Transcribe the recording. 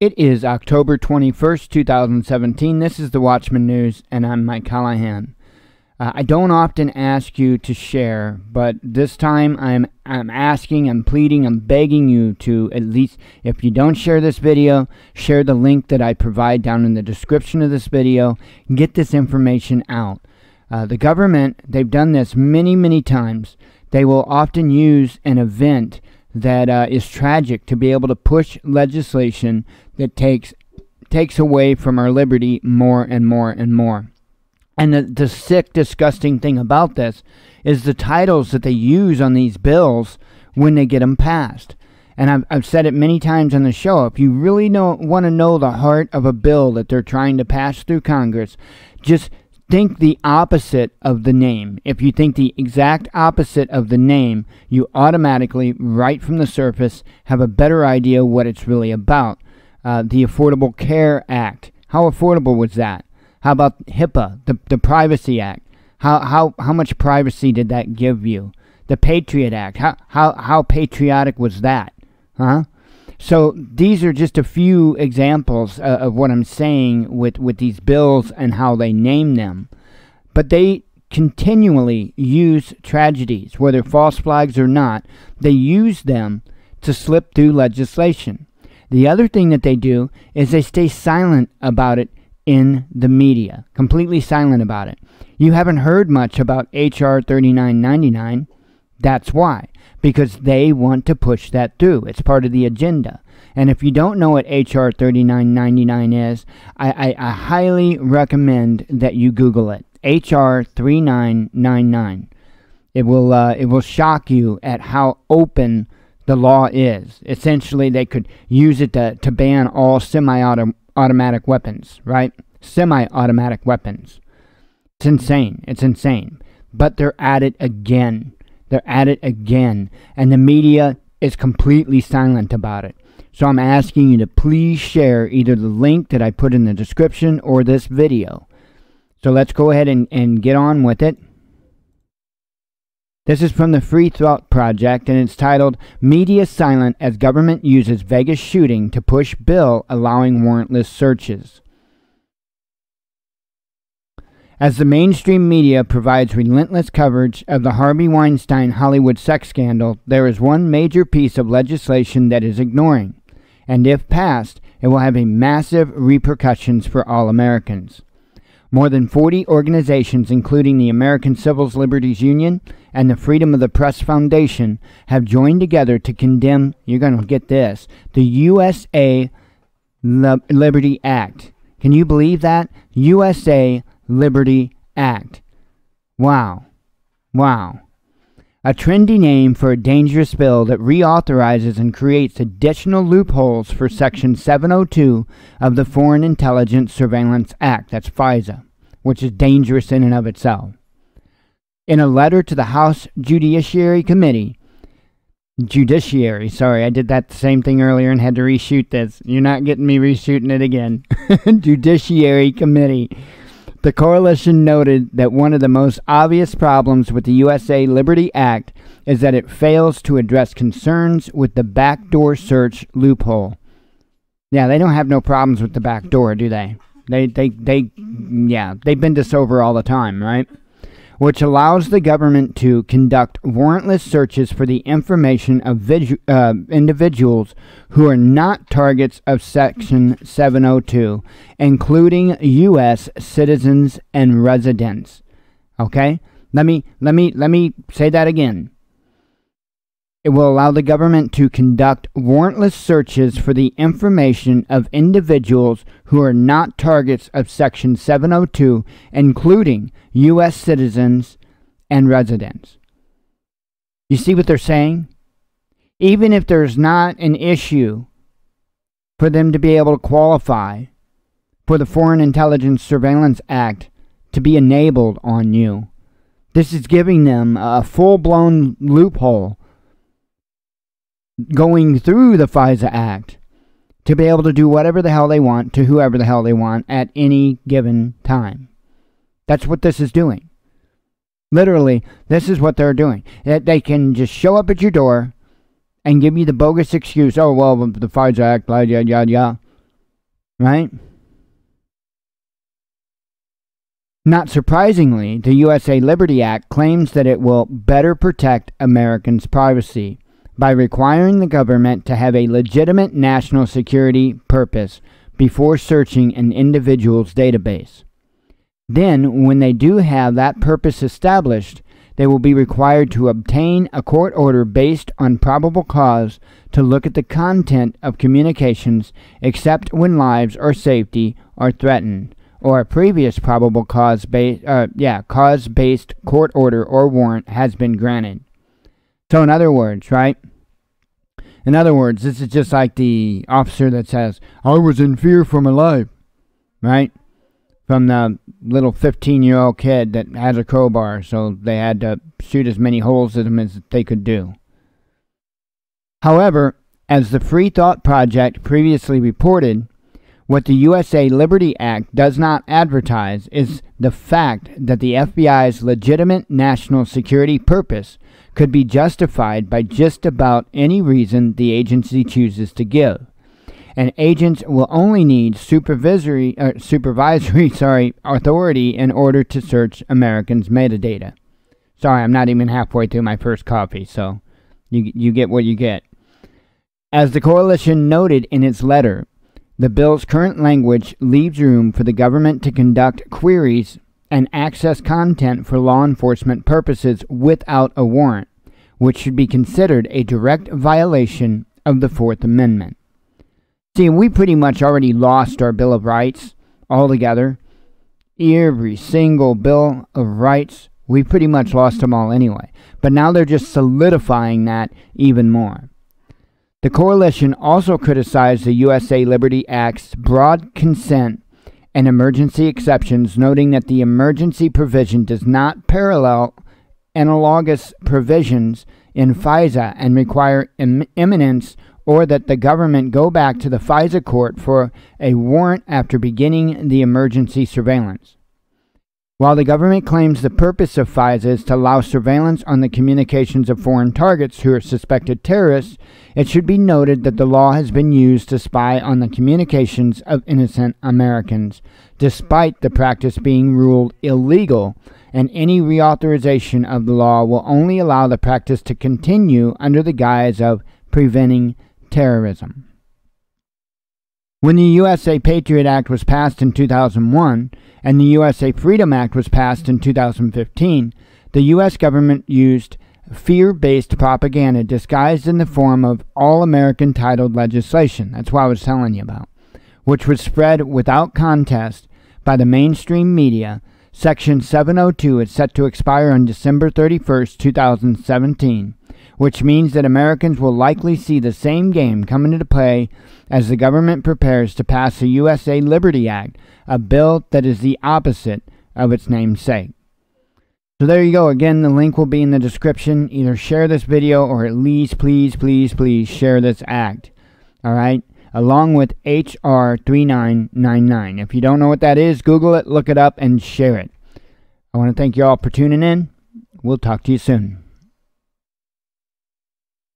It is October 21st, 2017. This is the Watchman News, and I'm Mike Callahan. I don't often ask you to share, but this time I'm asking, I'm pleading, I'm begging you to at least, if you don't share this video, share the link that I provide down in the description of this video. Get this information out. The government, they've done this many, many times. They will often use an event that is tragic to be able to push legislation that takes away from our liberty more and more and more. And the sick, disgusting thing about this is the titles that they use on these bills when they get them passed. And I've said it many times on the show, if you really want to know the heart of a bill that they're trying to pass through Congress, just think the opposite of the name. If you think the exact opposite of the name, you automatically, right from the surface, have a better idea what it's really about. The Affordable Care Act. How affordable was that? How about HIPAA, the Privacy Act? How much privacy did that give you? The Patriot Act. How patriotic was that? Huh? So these are just a few examples of what I'm saying with these bills and how they name them. But they continually use tragedies, whether false flags or not. They use them to slip through legislation. The other thing that they do is they stay silent about it in the media, completely silent about it. You haven't heard much about H.R. 3999. That's why, because they want to push that through. It's part of the agenda. And if you don't know what H.R. 3999 is, I highly recommend that you Google it. H.R. 3999. It will shock you at how open the law is. Essentially, they could use it to ban all semi-automatic weapons, right? Semi-automatic weapons. It's insane. It's insane. But they're at it again. They're at it again. And the media is completely silent about it. So I'm asking you to please share either the link that I put in the description or this video. So let's go ahead and get on with it. This is from the Free Thought Project, and it's titled, Media Silent as Government Uses Vegas Shooting to Push Bill Allowing Warrantless Searches. As the mainstream media provides relentless coverage of the Harvey Weinstein Hollywood sex scandal, there is one major piece of legislation that is ignoring, and if passed, it will have massive repercussions for all Americans. More than 40 organizations, including the American Civil Liberties Union and the Freedom of the Press Foundation, have joined together to condemn, you're going to get this, the USA Liberty Act. Can you believe that? USA Liberty Act. Wow. Wow. A trendy name for a dangerous bill that reauthorizes and creates additional loopholes for Section 702 of the Foreign Intelligence Surveillance Act, that's FISA, which is dangerous in and of itself. In a letter to the House Judiciary Committee, sorry, I did that same thing earlier and had to reshoot this. You're not getting me reshooting it again. Judiciary Committee. The coalition noted that one of the most obvious problems with the USA Liberty Act is that it fails to address concerns with the backdoor search loophole. Yeah, they don't have no problems with the back door, do they? They've been this over all the time, right? Which allows the government to conduct warrantless searches for the information of individuals who are not targets of Section 702, including U.S. citizens and residents. Okay? Let me say that again. It will allow the government to conduct warrantless searches for the information of individuals who are not targets of Section 702, including U.S. citizens and residents. You see what they're saying? Even if there's not an issue for them to be able to qualify for the Foreign Intelligence Surveillance Act to be enabled on you, this is giving them a full-blown loophole going through the FISA Act to be able to do whatever the hell they want to whoever the hell they want at any given time. That's what this is doing. Literally, this is what they're doing. They can just show up at your door and give you the bogus excuse, oh, well, the FISA Act, blah, yada, yada, yada. right? Not surprisingly, the USA Liberty Act claims that it will better protect Americans' privacy by requiring the government to have a legitimate national security purpose before searching an individual's database. Then, when they do have that purpose established, they will be required to obtain a court order based on probable cause to look at the content of communications except when lives or safety are threatened, or a previous probable cause-based court order or warrant has been granted. So in other words, right? In other words, this is just like the officer that says, I was in fear for my life, right? From the little 15-year-old kid that has a crowbar, so they had to shoot as many holes at him as they could do. However, as the Free Thought Project previously reported, what the USA Liberty Act does not advertise is the fact that the FBI's legitimate national security purpose could be justified by just about any reason the agency chooses to give. And agents will only need supervisory authority in order to search Americans' metadata. Sorry, I'm not even halfway through my first coffee, so you get what you get. As the coalition noted in its letter, the bill's current language leaves room for the government to conduct queries and access content for law enforcement purposes without a warrant, which should be considered a direct violation of the Fourth Amendment. See, we pretty much already lost our Bill of Rights altogether. Every single Bill of Rights, we pretty much lost them all anyway. But now they're just solidifying that even more. The coalition also criticized the USA Liberty Act's broad consent and emergency exceptions, noting that the emergency provision does not parallel analogous provisions in FISA and require imminence, or that the government go back to the FISA court for a warrant after beginning the emergency surveillance. While the government claims the purpose of FISA is to allow surveillance on the communications of foreign targets who are suspected terrorists, it should be noted that the law has been used to spy on the communications of innocent Americans, despite the practice being ruled illegal, and any reauthorization of the law will only allow the practice to continue under the guise of preventing terrorism. When the USA Patriot Act was passed in 2001 and the USA Freedom Act was passed in 2015, the U.S. government used fear-based propaganda disguised in the form of all-American titled legislation, that's what I was telling you about, which was spread without contest by the mainstream media. Section 702 is set to expire on December 31st, 2017, which means that Americans will likely see the same game come into play as the government prepares to pass the USA Liberty Act, a bill that is the opposite of its namesake. So there you go. Again, the link will be in the description. Either share this video or at least please share this act. All right? Along with HR 3999. If you don't know what that is, Google it, look it up, and share it. I want to thank you all for tuning in. We'll talk to you soon.